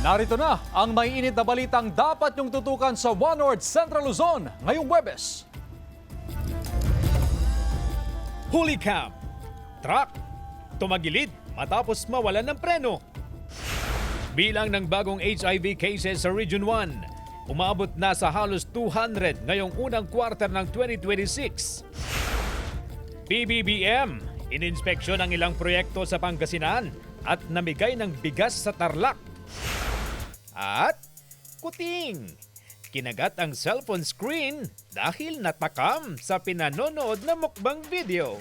Narito na ang maiinit na balitang dapat niyong tutukan sa One North Central Luzon ngayong Huwebes. Huli cam. Truck. Tumagilid matapos mawalan ng preno. Bilang ng bagong HIV cases sa Region 1, umabot na sa halos 200 ngayong unang quarter ng 2026. PBBM, ininspeksyon ang ilang proyekto sa Pangasinan at namigay ng bigas sa Tarlac. At kuting, kinagat ang cellphone screen dahil natakam sa pinanonood na mukbang video.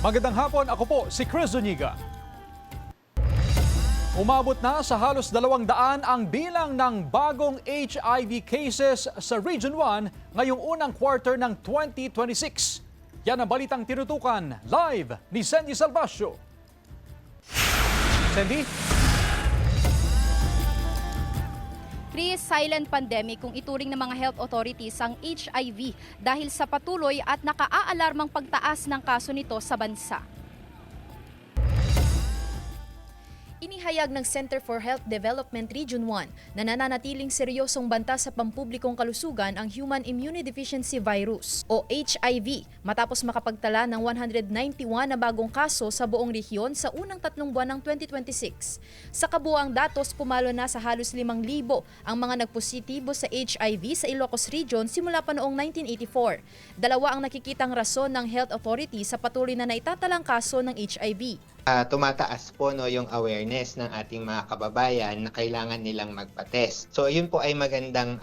Magandang hapon, ako po si Chris Zuniga. Umabot na sa halos 200 ang bilang ng bagong HIV cases sa Region 1 ngayong unang quarter ng 2026. Yan ang balitang tinutukan live ni Sandy Salvacio. Sandy? Chris, silent pandemic kung ituring ng mga health authorities ang HIV dahil sa patuloy at naka-aalarmang pagtaas ng kaso nito sa bansa. Inihayag ng Center for Health Development Region 1 na nananatiling seryosong banta sa pampublikong kalusugan ang Human Immunodeficiency Virus o HIV matapos makapagtala ng 191 na bagong kaso sa buong rehiyon sa unang 3 buwan ng 2026. Sa kabuuang datos, pumalo na sa halos 5,000 ang mga nagpositibo sa HIV sa Ilocos Region simula pa noong 1984. Dalawa ang nakikitang rason ng health authority sa patuloy na naitatalang kaso ng HIV. Tumataas po yung awareness ng ating mga kababayan na kailangan nilang magpa-test. So yun po ay magandang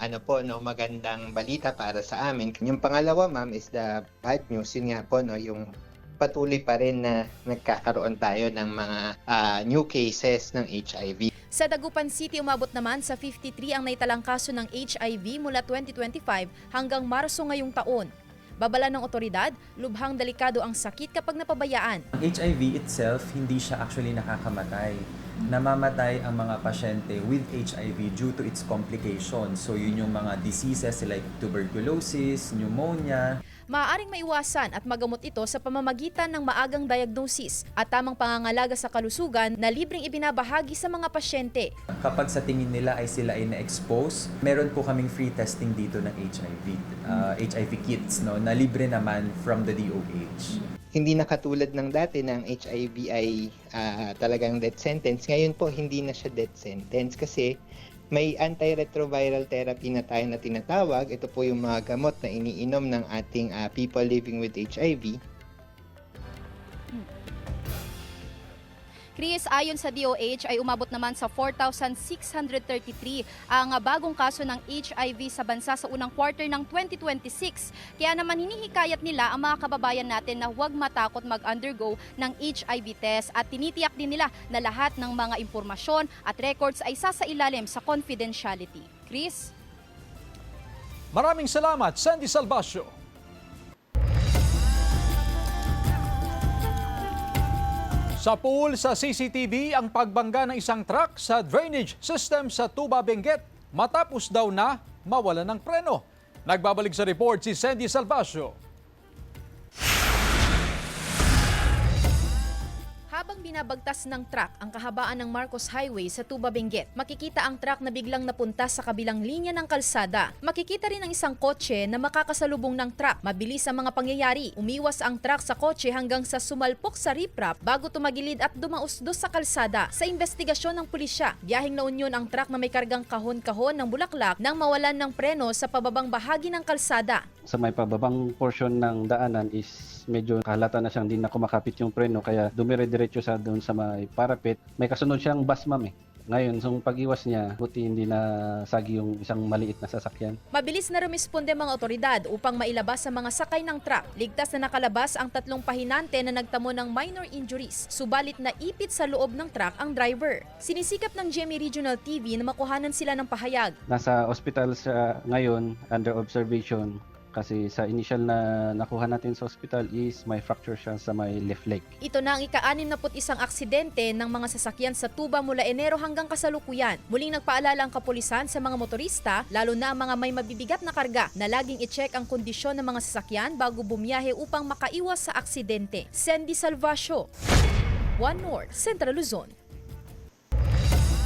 magandang balita para sa amin. Yung pangalawa, ma'am, is the bad news. Yun nga po yung patuloy pa rin na nagkakaroon tayo ng mga new cases ng HIV. Sa Dagupan City, umabot naman sa 53 ang naitalang kaso ng HIV mula 2025 hanggang Marso ngayong taon. Babala ng otoridad, lubhang delikado ang sakit kapag napabayaan. Ang HIV itself, hindi siya actually nakakamatay. Namamatay ang mga pasyente with HIV due to its complications. So yun yung mga diseases like tuberculosis, pneumonia. Maaaring maiwasan at magamot ito sa pamamagitan ng maagang diagnosis at tamang pangangalaga sa kalusugan na libreng ibinabahagi sa mga pasyente. Kapag sa tingin nila ay sila ay na-expose, meron po kaming free testing dito ng HIV kits na libre naman from the DOH. Hindi na katulad ng dati ng HIV ay talagang death sentence. Ngayon po, hindi na siya death sentence kasi may antiretroviral therapy na tayo na tinatawag. Ito po yung mga gamot na iniinom ng ating people living with HIV. Chris, ayon sa DOH ay umabot naman sa 4,633 ang bagong kaso ng HIV sa bansa sa unang quarter ng 2026. Kaya naman hinihikayat nila ang mga kababayan natin na huwag matakot mag-undergo ng HIV test at tinitiyak din nila na lahat ng mga impormasyon at records ay sasailalim sa confidentiality. Chris? Maraming salamat, Sandy Salvacio. Sa pool sa CCTV ang pagbangga ng isang truck sa drainage system sa Tuba, Benguet matapos daw na mawalan ng preno. Nagbabalik sa report si Sandy Salvacio. Habang binabagtas ng truck ang kahabaan ng Marcos Highway sa Tuba, Benguet, makikita ang truck na biglang napunta sa kabilang linya ng kalsada. Makikita rin ang isang kotse na makakasalubong ng truck. Mabilis ang mga pangyayari. Umiwas ang truck sa kotse hanggang sa sumalpok sa riprap bago tumagilid at dumausdos sa kalsada. Sa investigasyon ng pulisya, biyaheng La Union ang truck na may kargang kahon-kahon ng bulaklak nang mawalan ng preno sa pababang bahagi ng kalsada. Sa may pababang portion ng daanan is medyo kahalata na siyang hindi na kumakapit yung preno kaya dumire-diretso sa doon sa may parapet. May kasunod siyang bus, ma'am. Ngayon, so pag-iwas niya, buti hindi na sagi yung isang maliit na sasakyan. Mabilis na rumisponde mga otoridad upang mailabas ang mga sakay ng truck. Ligtas na nakalabas ang 3 pahinante na nagtamo ng minor injuries, subalit naipit sa loob ng truck ang driver. Sinisikap ng GMA Regional TV na makuhanan sila ng pahayag. Nasa ospital siya ngayon, under observation. Kasi sa initial na nakuha natin sa hospital is may fracture siya sa may left leg. Ito na ang ika-61 aksidente ng mga sasakyan sa Tuba mula Enero hanggang kasalukuyan. Muling nagpaalala ang kapulisan sa mga motorista, lalo na ang mga may mabibigat na karga, na laging i-check ang kondisyon ng mga sasakyan bago bumiyahe upang makaiwas sa aksidente. Sandy Salvacio, One North, Central Luzon.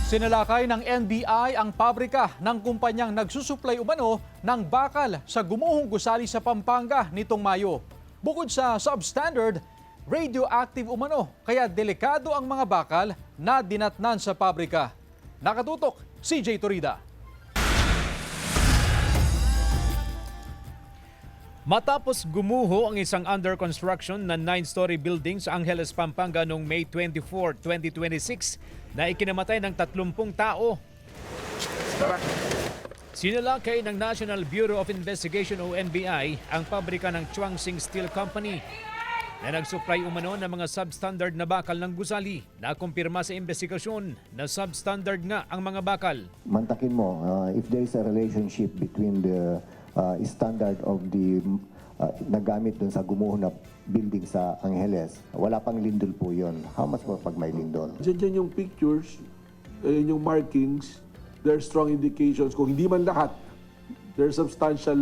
Sinalakay ng NBI ang pabrika ng kumpanyang nagsusuplay umano ng bakal sa gumuhong gusali sa Pampanga nitong Mayo. Bukod sa substandard, radioactive umano, kaya delikado ang mga bakal na dinatnan sa pabrika. Nakatutok, CJ Torida. Matapos gumuho ang isang under construction na 9-story building sa Angeles, Pampanga noong May 24, 2026 na ikinamatay ng 30 tao. Sinalakay ng National Bureau of Investigation o NBI ang pabrika ng Chuangsing Steel Company na nagsupply umano ng mga substandard na bakal ng gusali. Nakumpirma sa investigasyon na substandard nga ang mga bakal. Mantakin mo, if there is a relationship between the standard of the nagamit dun sa gumuho na building sa Angeles, wala pang lindol po yun. How much more pag may lindol? Diyan yung pictures, yung markings, there are strong indications. Kung hindi man lahat, there's substantial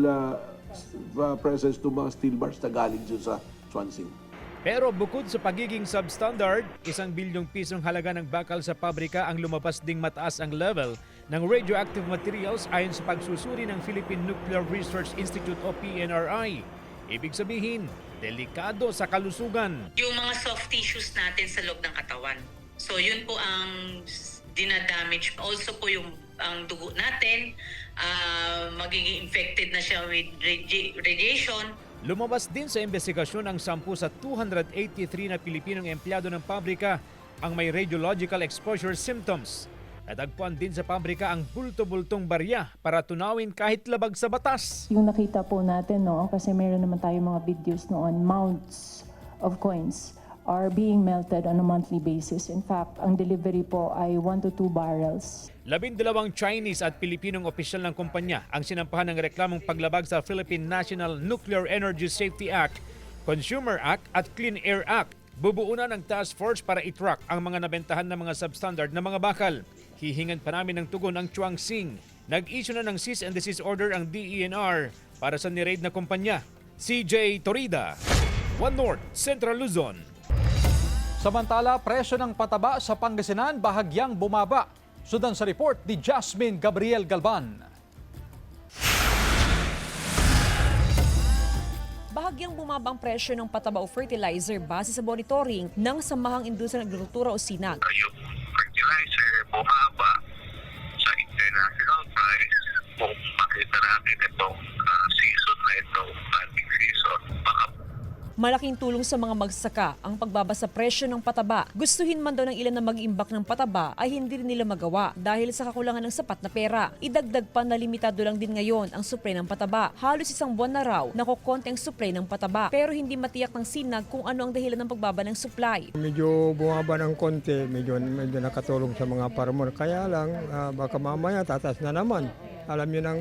presence to mga steel bars na galing dyan sa Chuansing. Pero bukod sa pagiging substandard, 1 bilyong pisong halaga ng bakal sa pabrika ang lumabas ding mataas ang level ng radioactive materials ayon sa pagsusuri ng Philippine Nuclear Research Institute o PNRI. Ibig sabihin, delikado sa kalusugan. Yung mga soft tissues natin sa loob ng katawan. So yun po ang dinadamage. Also po yung ang dugo natin, magiging infected na siya with radiation. Lumabas din sa investigasyon ang 10 sa 283 na Pilipinong empleyado ng pabrika ang may radiological exposure symptoms. Natagpuan din sa pabrika ang bulto-bultong barya para tunawin kahit labag sa batas. Yung nakita po natin, no, kasi meron naman tayo mga videos noon, mounts of coins are being melted on a monthly basis. In fact, ang delivery po ay 1 to 2 barrels. 12 Chinese at Pilipinong opisyal ng kumpanya ang sinampahan ng reklamong paglabag sa Philippine National Nuclear Energy Safety Act, Consumer Act at Clean Air Act. Bubuo na ng task force para i-track ang mga nabentahan ng mga substandard na mga bakal. Hihingan pa namin ng tugon ang Chuangsing. Nag-issue na ng cease and desist order ang DENR para sa ni-raid na kumpanya. CJ Torida, One North, Central Luzon. Samantala, presyo ng pataba sa Pangasinan bahagyang bumaba. Sudan sa report ni Jasmine Gabriel Galban. Bahagyang bumaba ang presyo ng pataba o fertilizer base sa monitoring ng Samahang Industriya ng Agrikultura o SINAG. Yung fertilizer bumaba sa international price. Kung makita natin itong season na itong planting season, baka Malaking tulong sa mga magsasaka ang pagbaba sa presyo ng pataba. Gustuhin man daw ng ilan na mag-imbak ng pataba ay hindi rin nila magawa dahil sa kakulangan ng sapat na pera. Idagdag pa na limitado lang din ngayon ang supply ng pataba. Halos 1 buwan na raw nakukonti ang supply ng pataba pero hindi matiyak ng SINAG kung ano ang dahilan ng pagbaba ng supply. Medyo bumaba ng konti, medyo nakatulong sa mga farmer. Kaya lang baka mamaya tataas na naman. Alam niyo nang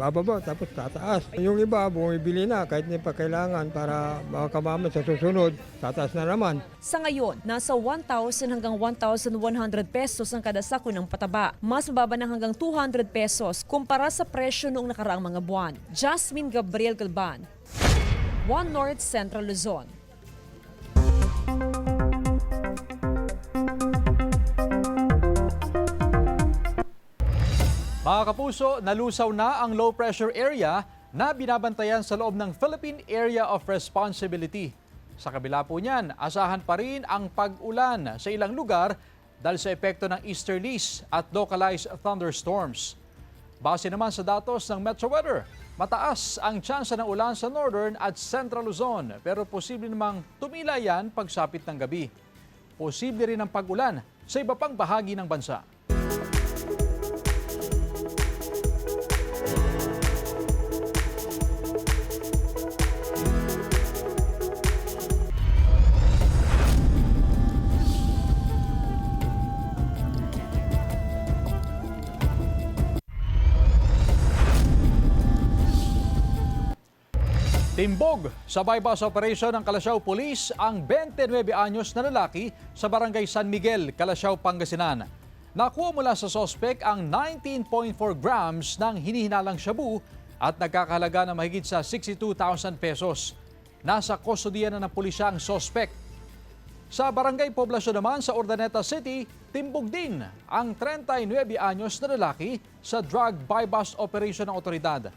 bababa tapos tataas. Yung iba bumibili na kahit hindi pa kailangan para baka mamaya sa susunod tataas na naman. Sa ngayon, nasa 1,000 hanggang 1,100 pesos ang kada sako ng pataba. Mas mababa ng hanggang 200 pesos kumpara sa presyo noong nakaraang mga buwan. Jasmine Gabriel Galban, One North, Central Luzon. Mga kapuso, nalusaw na ang low pressure area na binabantayan sa loob ng Philippine Area of Responsibility. Sa kabila po niyan, asahan pa rin ang pag-ulan sa ilang lugar dahil sa epekto ng easterlies at localized thunderstorms. Base naman sa datos ng Metro Weather, mataas ang tsansa ng ulan sa Northern at Central Luzon pero posible namang tumila yan pagsapit ng gabi. posible rin ang pag-ulan sa iba pang bahagi ng bansa. Timbog sa bypass operation ng Calasiao Police ang 29 anyos na lalaki sa barangay San Miguel, Calasiao, Pangasinan. Nakuha mula sa sospek ang 19.4 grams ng hinihinalang shabu at nagkakahalaga ng mahigit sa 62,000 pesos. Nasa kustodiya na ng pulisya ang sospek. Sa barangay Poblasyon naman sa Urdaneta City, timbog din ang 39 anyos na lalaki sa drug bypass operation ng otoridad.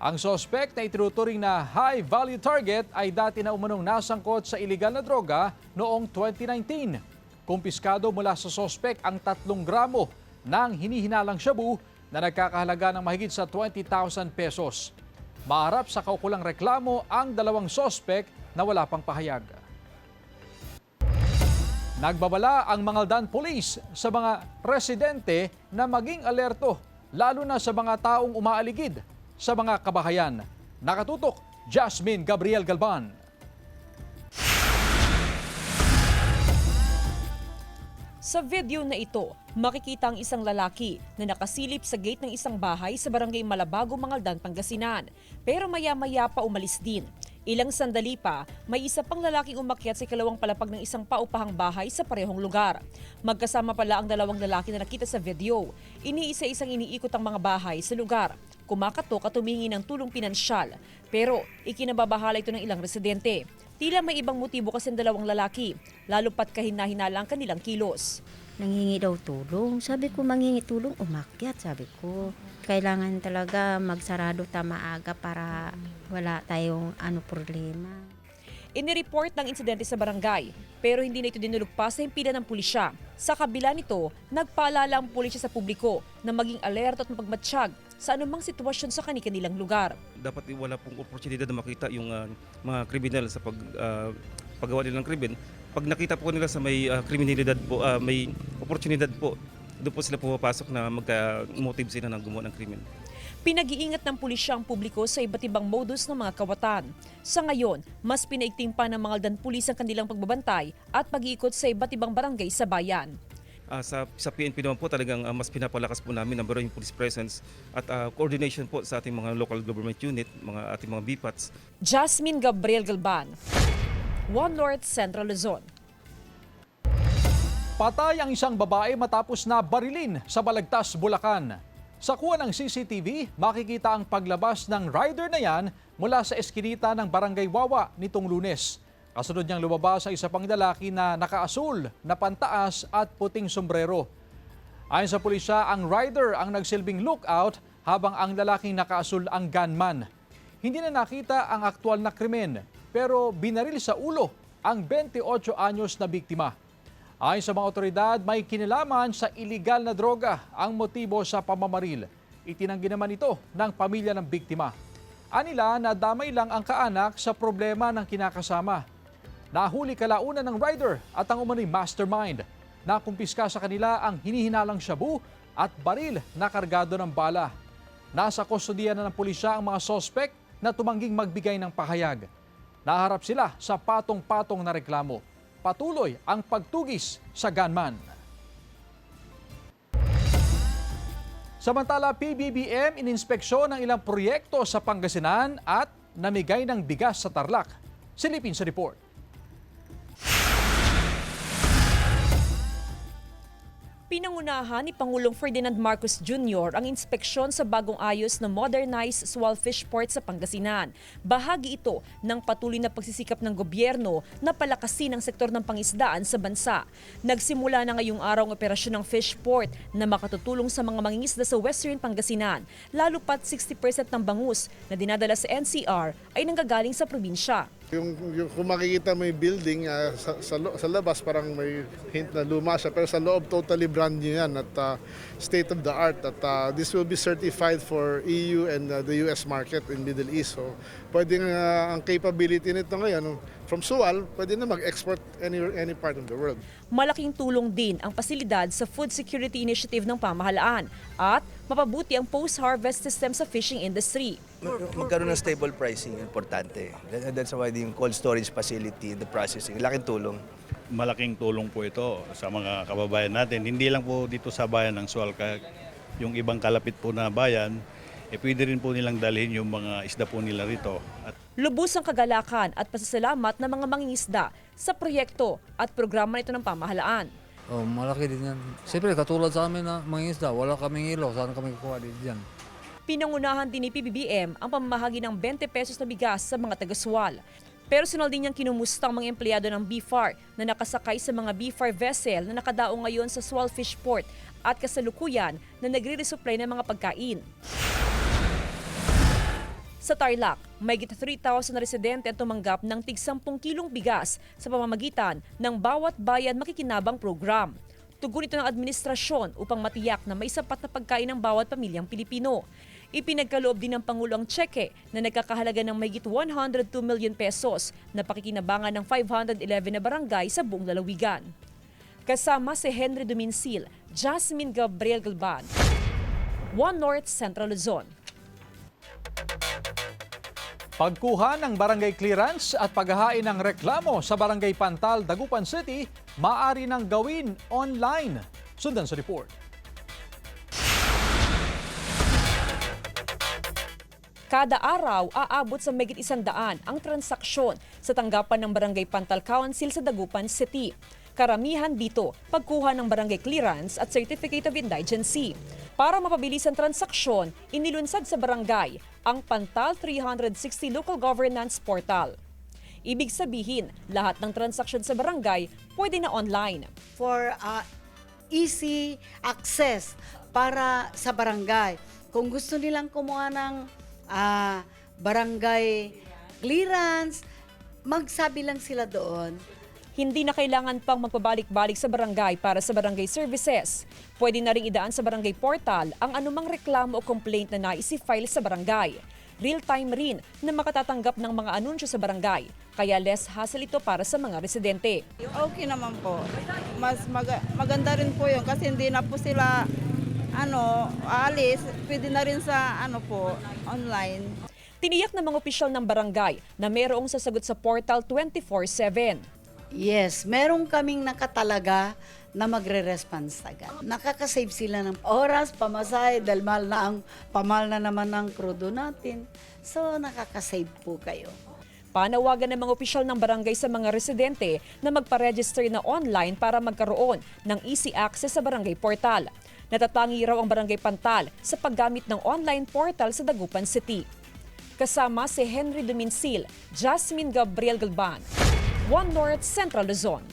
Ang sospek na itinuturing na high-value target ay dati na umanong nasangkot sa iligal na droga noong 2019. Kumpiskado mula sa sospek ang 3 gramo ng hinihinalang shabu na nagkakahalaga ng mahigit sa 20,000 pesos. Maharap sa kaukulang reklamo ang 2 sospek na wala pang pahayag. Nagbabala ang Mangaldan Police sa mga residente na maging alerto, lalo na sa mga taong umaaligid sa mga kabahayan. Nakatutok, Jasmine Gabriel Galban. Sa video na ito, makikita ang isang lalaki na nakasilip sa gate ng isang bahay sa barangay Malabago, Mangaldan, Pangasinan. Pero maya-maya pa umalis din. Ilang sandali pa, may isa pang lalaking umakyat sa ikalawang palapag ng isang paupahang bahay sa parehong lugar. Magkasama pala ang 2 lalaki na nakita sa video. Iniisa-isang iniikot ang mga bahay sa lugar. Kumakatok at humingi ng tulong pinansyal. Pero ikinababahala ito ng ilang residente. Tila may ibang motibo kasi ang 2 lalaki, lalo pat kahina-hinala ang kanilang kilos. Nanghingi daw tulong. Sabi ko, manghingi tulong, umakyat. Sabi ko, kailangan talaga magsarado ta maaga para wala tayong problema. Inireport ng insidente sa barangay, pero hindi na ito dinulugpas sa himpilan ng pulisya. Sa kabila nito, nagpaalala ang pulisya sa publiko na maging alerto at mapagmatsyag sa anumang sitwasyon sa kanilang lugar. Dapat wala pong oportunidad na makita yung mga kriminal sa paggawa nila ng krimen. Pag nakita po nila sa may kriminalidad po, may oportunidad po, doon po sila pumapasok na magka-motive sila ng gumawa ng krimen. Pinag-iingat ng pulisya ang publiko sa iba't ibang modus ng mga kawatan. Sa ngayon, mas pinaigting pa ng Mangaldan Police ang kanilang pagbabantay at pag-iikot sa iba't ibang barangay sa bayan. Sa PNP naman po talagang mas pinapalakas po namin ang maraming police presence at coordination po sa ating mga local government unit, ating mga BPATs. Jasmine Gabriel Galban, One North Central Luzon. Patay ang isang babae matapos na barilin sa Balagtas, Bulacan. Sa kuha ng CCTV, makikita ang paglabas ng rider na yan mula sa eskinita ng Barangay Wawa nitong Lunes. Kasunod niyang lumabas ang isa pang lalaki na nakaasul, na pantaas at puting sombrero. Ayon sa pulisya, ang rider ang nagsilbing lookout habang ang lalaking nakaasul ang gunman. Hindi na nakita ang aktwal na krimen, pero binaril sa ulo ang 28 anyos na biktima. Ayon sa mga otoridad, may kinalaman sa iligal na droga ang motibo sa pamamaril. Itinanggi naman ito ng pamilya ng biktima. Anila na damay lang ang kaanak sa problema ng kinakasama. Nahuli kalaunan ng rider at ang umano'y mastermind. Nakumpiska sa kanila ang hinihinalang shabu at baril na kargado ng bala. Nasa kustodiya na ng pulisya ang mga sospek na tumangging magbigay ng pahayag. Naharap sila sa patong-patong na reklamo. Patuloy ang pagtugis sa gunman. Samantala, PBBM ininspeksyon ng ilang proyekto sa Pangasinan at namigay ng bigas sa Tarlac. Silipin sa report. Pinangunahan ni Pangulong Ferdinand Marcos Jr. ang inspeksyon sa bagong ayos na modernized Swalfish Port sa Pangasinan. Bahagi ito ng patuloy na pagsisikap ng gobyerno na palakasin ang sektor ng pangisdaan sa bansa. Nagsimula na ngayong araw ang operasyon ng fish port na makatutulong sa mga mangingisda sa Western Pangasinan. Lalo pat 60% ng bangus na dinadala sa NCR ay nanggagaling sa probinsya. Yung kung makikita mo yung building sa labas parang may hint na luma siya, pero sa loob totally brand new yan at state of the art at this will be certified for EU and the US market in Middle East. So pwedeng ang capability nito ngayon from Sual, pwede na mag-export any part of the world. Malaking tulong din ang pasilidad sa Food Security Initiative ng pamahalaan at mapabuti ang post-harvest system sa fishing industry. Magkaroon ng stable pricing, importante. That's why yung cold storage facility, the processing, laking tulong. Malaking tulong po ito sa mga kababayan natin. Hindi lang po dito sa bayan ng Sual, yung ibang kalapit po na bayan, pwede rin po nilang dalhin yung mga isda po nila rito. Lubos ang kagalakan at pasasalamat ng mga mangingisda sa proyekto at programa nito ng pamahalaan. Malaki din yan. Siyempre, katulad sa amin na mangingisda, wala kaming ilaw, saan kami kukuha din dyan? Pinangunahan din ni PBBM ang pamamahagi ng 20 pesos na bigas sa mga taga-Sual. Personal din niyang kinumusta ang mga empleyado ng BFAR na nakasakay sa mga BFAR vessel na nakadaong ngayon sa Sual Fish Port at kasalukuyan na nagre-resupply ng mga pagkain. Sa Tarlac, may 3,000 na residente ang tumanggap ng tig 10 kilong bigas sa pamamagitan ng Bawat Bayan Makikinabang program. Tugon ito ng administrasyon upang matiyak na may sapat na pagkain ng bawat pamilyang Pilipino. Ipinagkaloob din ng Pangulo ang tseke na nagkakahalaga ng mahigit 102 million pesos na pakikinabangan ng 511 na barangay sa buong lalawigan. Kasama si Henry Duminsil, Jasmine Gabriel Galban, One North Central Luzon. Pagkuha ng barangay clearance at paghahain ng reklamo sa Barangay Pantal, Dagupan City, maaari nang gawin online. Sundan sa report. Kada araw, aabot sa mahigit 100 ang transaksyon sa tanggapan ng Barangay Pantal Council sa Dagupan City. Karamihan dito, pagkuha ng barangay clearance at certificate of indigency. Para mapabilis ang transaksyon, inilunsad sa barangay ang Pantal 360 Local Governance Portal. Ibig sabihin, lahat ng transaksyon sa barangay pwede na online. For easy access para sa barangay. Kung gusto nilang kumuha ng barangay clearance, magsabi lang sila doon. Hindi na kailangan pang magpabalik-balik sa barangay para sa barangay services. Pwede na rin idaan sa barangay portal ang anumang reklamo o complaint na naisi-file sa barangay. Real-time rin na makatatanggap ng mga anunsyo sa barangay, kaya less hassle ito para sa mga residente. Okay naman po. Mas maganda rin po yun kasi hindi na po sila aalis. Pwede na rin sa online. Tiniyak ng mga opisyal ng barangay na mayroong sasagot sa portal 24/7. Yes, meron kaming nakatalaga na magre-response agad. Nakakasave sila ng oras, pamasahe, dahil pamahal na naman ng krudo natin. So, nakakasave po kayo. Panawagan ng mga opisyal ng barangay sa mga residente na magpa-register na online para magkaroon ng easy access sa barangay portal. Natatangi raw ang Barangay Pantal sa paggamit ng online portal sa Dagupan City. Kasama si Henry Duminsil, Jasmine Gabriel Galban, One North Central Luzon.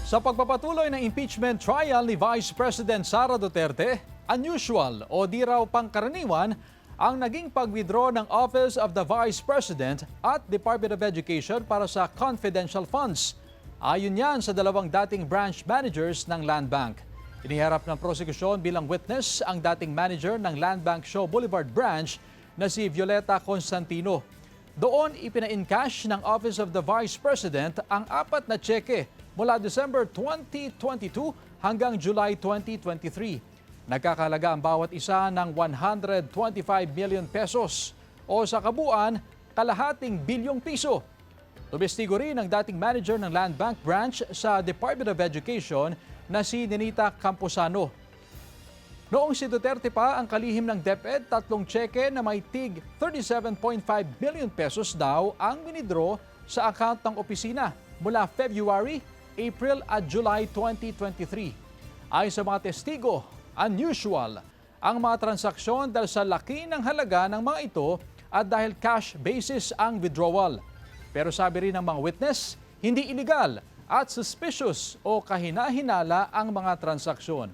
Sa pagpapatuloy ng impeachment trial ni Vice President Sara Duterte, unusual o di raw pangkaraniwan ang naging pag-withdraw ng Office of the Vice President at Department of Education para sa confidential funds. Ayon yan sa dalawang dating branch managers ng Land Bank. Iniharap ng prosekusyon bilang witness ang dating manager ng Land Bank Show Boulevard Branch na si Violeta Constantino. Doon ipina-encash ng Office of the Vice President ang 4 na tseke mula December 2022 hanggang July 2023. Nagkakalaga ang bawat isa ng 125 million pesos o sa kabuuan, kalahating bilyong piso. Tumestigo rin ang dating manager ng Land Bank Branch sa Department of Education na si Nenita Camposano. Noong si Duterte pa ang kalihim ng DepEd, 3 tseke na may tig 37.5 million pesos daw ang winidraw sa account ng opisina mula February, April at July 2023. Ayon sa mga testigo, unusual ang mga transaksyon dahil sa laki ng halaga ng mga ito at dahil cash basis ang withdrawal. Pero sabi rin ng mga witness, hindi illegal at suspicious o kahina-hinala ang mga transaksyon.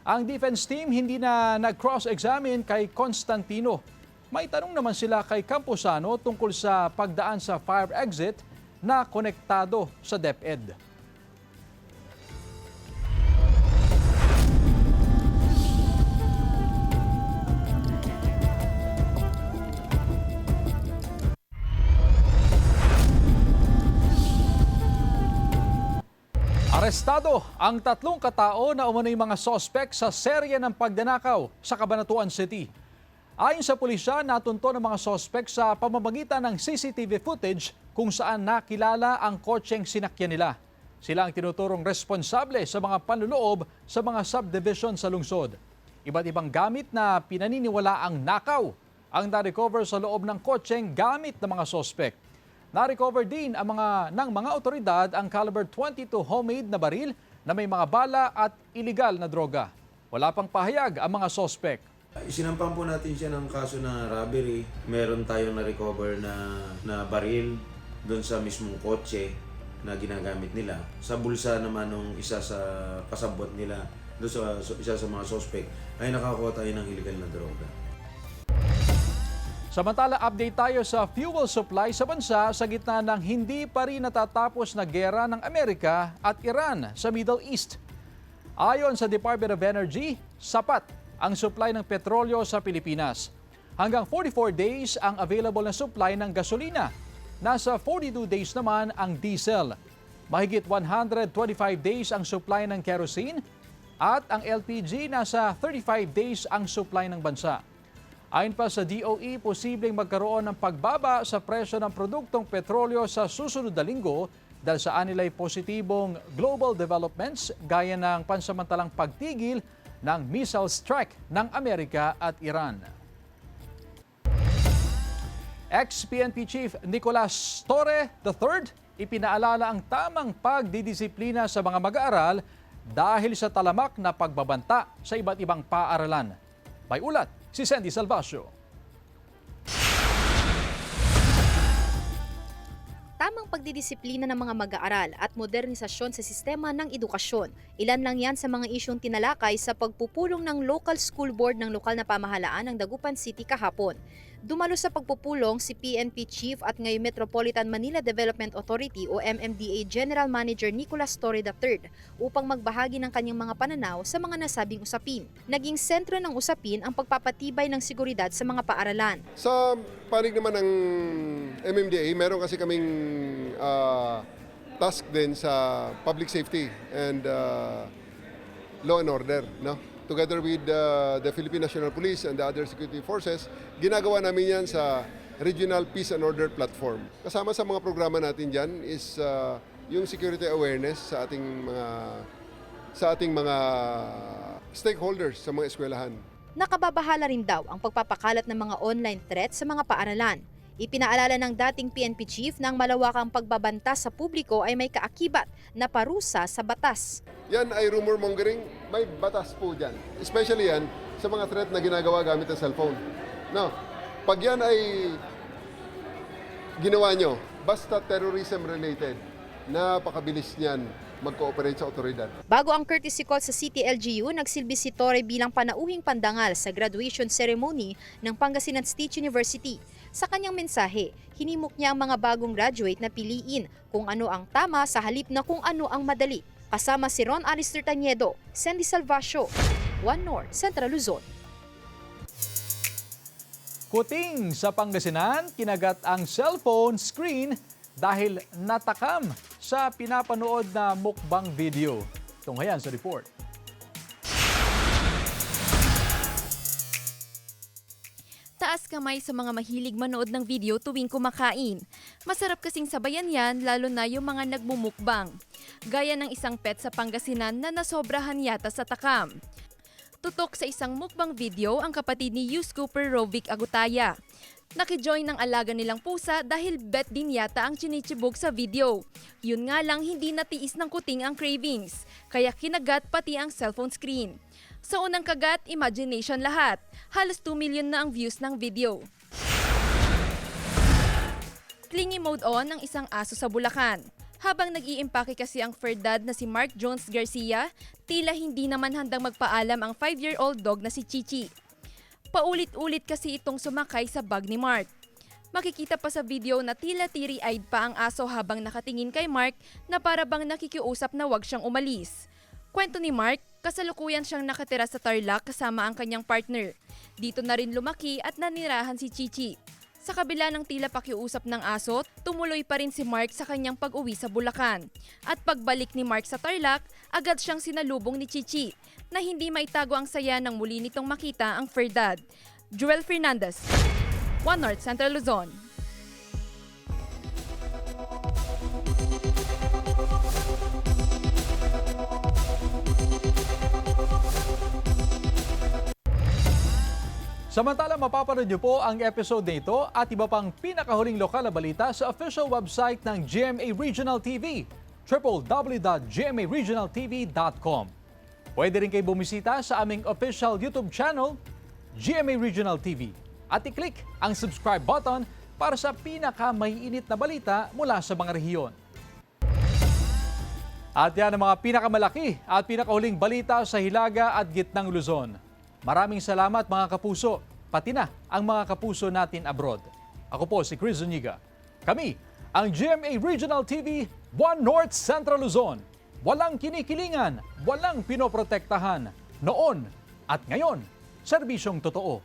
Ang defense team hindi na nag-cross-examine kay Constantino. May tanong naman sila kay Camposano tungkol sa pagdaan sa fire exit na konektado sa DepEd. Arestado ang 3 katao na umano'y mga sospek sa serye ng pagdanakaw sa Cabanatuan City. Ayon sa pulisya, natunto ng mga sospek sa pamamagitan ng CCTV footage kung saan nakilala ang kotseng sinakyan nila. Sila ang tinuturong responsable sa mga panluloob sa mga subdivision sa lungsod. Iba't ibang gamit na pinaniniwala ang nakaw ang na-recover sa loob ng kotseng gamit ng mga sospek. Na-recover din ng mga otoridad ang caliber .22 homemade na baril na may mga bala at iligal na droga. Wala pang pahayag ang mga sospek. Isinampan po natin siya ng kaso na robbery. Meron tayong na-recover na baril doon sa mismong kotse na ginagamit nila. Sa bulsa naman ng isa sa kasabot nila, doon sa isa sa mga sospek, ay nakakuha tayo ng illegal na droga. Samantala, update tayo sa fuel supply sa bansa sa gitna ng hindi pa rin natatapos na gera ng Amerika at Iran sa Middle East. Ayon sa Department of Energy, sapat ang supply ng petrolyo sa Pilipinas. Hanggang 44 days ang available na supply ng gasolina. Nasa 42 days naman ang diesel. Mahigit 125 days ang supply ng kerosene at ang LPG nasa 35 days ang supply ng bansa. Ayon pa sa DOE, posibleng magkaroon ng pagbaba sa presyo ng produktong petrolyo sa susunod na linggo dahil sa anilay positibong global developments gaya ng pansamantalang pagtigil ng missile strike ng Amerika at Iran. Ex-PNP Chief Nicolas Torre III ipinaalala ang tamang pagdidisiplina sa mga mag-aaral dahil sa talamak na pagbabanta sa iba't ibang paaralan. May ulat si Sandy Salvacio. Tamang pagdidisiplina ng mga mag-aaral at modernisasyon sa sistema ng edukasyon. Ilan lang yan sa mga isyong tinalakay sa pagpupulong ng Local School Board ng lokal na pamahalaan ng Dagupan City kahapon. Dumalo sa pagpupulong si PNP Chief at ngayon Metropolitan Manila Development Authority o MMDA General Manager Nicolas Torre III upang magbahagi ng kanyang mga pananaw sa mga nasabing usapin. Naging sentro ng usapin ang pagpapatibay ng seguridad sa mga paaralan. Sa panig naman ng MMDA, meron kasi kaming task din sa public safety and law and order, no? Together with the Philippine National Police and the other security forces, ginagawa namin yan sa Regional Peace and Order Platform. Kasama sa mga programa natin dyan is yung security awareness sa ating mga stakeholders sa mga eskwelahan. Nakababahala rin daw ang pagpapakalat ng mga online threats sa mga paaralan. Ipinaalala ng dating PNP Chief na ang malawakang pagbabanta sa publiko ay may kaakibat na parusa sa batas. Yan ay rumor mongering, may batas po dyan. Especially yan sa mga threat na ginagawa gamit ang cellphone. No, pag yan ay ginawa nyo, basta terrorism related, napakabilis niyan mag-cooperate sa otoridad. Bago ang courtesy call sa City LGU, nagsilbi si Torre bilang panauhing pandangal sa graduation ceremony ng Pangasinan State University. Sa kanyang mensahe, hinimok niya ang mga bagong graduate na piliin kung ano ang tama sa halip na kung ano ang madali. Kasama si Ron Alister Taniedo, Sandy Salvacio, One North, Central Luzon. Kuting sa Pangasinan, kinagat ang cellphone screen dahil natakam sa pinapanood na mukbang video. Tunghayan sa report. Taas kamay sa mga mahilig manood ng video tuwing kumakain. Masarap kasing sabayan yan, lalo na yung mga nagmumukbang. Gaya ng isang pet sa Pangasinan na nasobrahan yata sa takam. Tutok sa isang mukbang video ang kapatid ni Yus Cooper Rovic Agutaya. Nakijoin ng alaga nilang pusa dahil bet din yata ang chinichibog sa video. Yun nga lang hindi natiis ng kuting ang cravings, kaya kinagat pati ang cellphone screen. Sa unang kagat, imagination lahat. Halos 2 million na ang views ng video. Clingy mode on ang isang aso sa Bulacan. Habang nag-iimpake kasi ang fur dad na si Mark Jones Garcia, tila hindi naman handang magpaalam ang 5-year-old dog na si Chichi. Paulit-ulit kasi itong sumakay sa bag ni Mark. Makikita pa sa video na tila teary-eyed pa ang aso habang nakatingin kay Mark na para bang nakikiusap na wag siyang umalis. Kwento ni Mark, kasalukuyan siyang nakatira sa Tarlac kasama ang kanyang partner. Dito na rin lumaki at nanirahan si Chichi. Sa kabila ng tila pakiusap ng aso, tumuloy pa rin si Mark sa kanyang pag-uwi sa Bulacan. At pagbalik ni Mark sa Tarlac, agad siyang sinalubong ni Chichi na hindi maitago ang saya nang muli nitong makita ang fur dad. Joel Fernandez, One North Central Luzon. Samantala, mapapanood niyo po ang episode na ito at iba pang pinakahuling lokal na balita sa official website ng GMA Regional TV, www.gmaregionaltv.com. Pwede rin kayo bumisita sa aming official YouTube channel, GMA Regional TV, at i-click ang subscribe button para sa pinakamaiinit na balita mula sa mga rehiyon. At yan ang mga pinakamalaki at pinakahuling balita sa Hilaga at Gitnang Luzon. Maraming salamat mga kapuso, pati na ang mga kapuso natin abroad. Ako po si Chris Zuniga. Kami, ang GMA Regional TV, One North Central Luzon. Walang kinikilingan, walang pinoprotektahan, noon at ngayon, serbisyong totoo.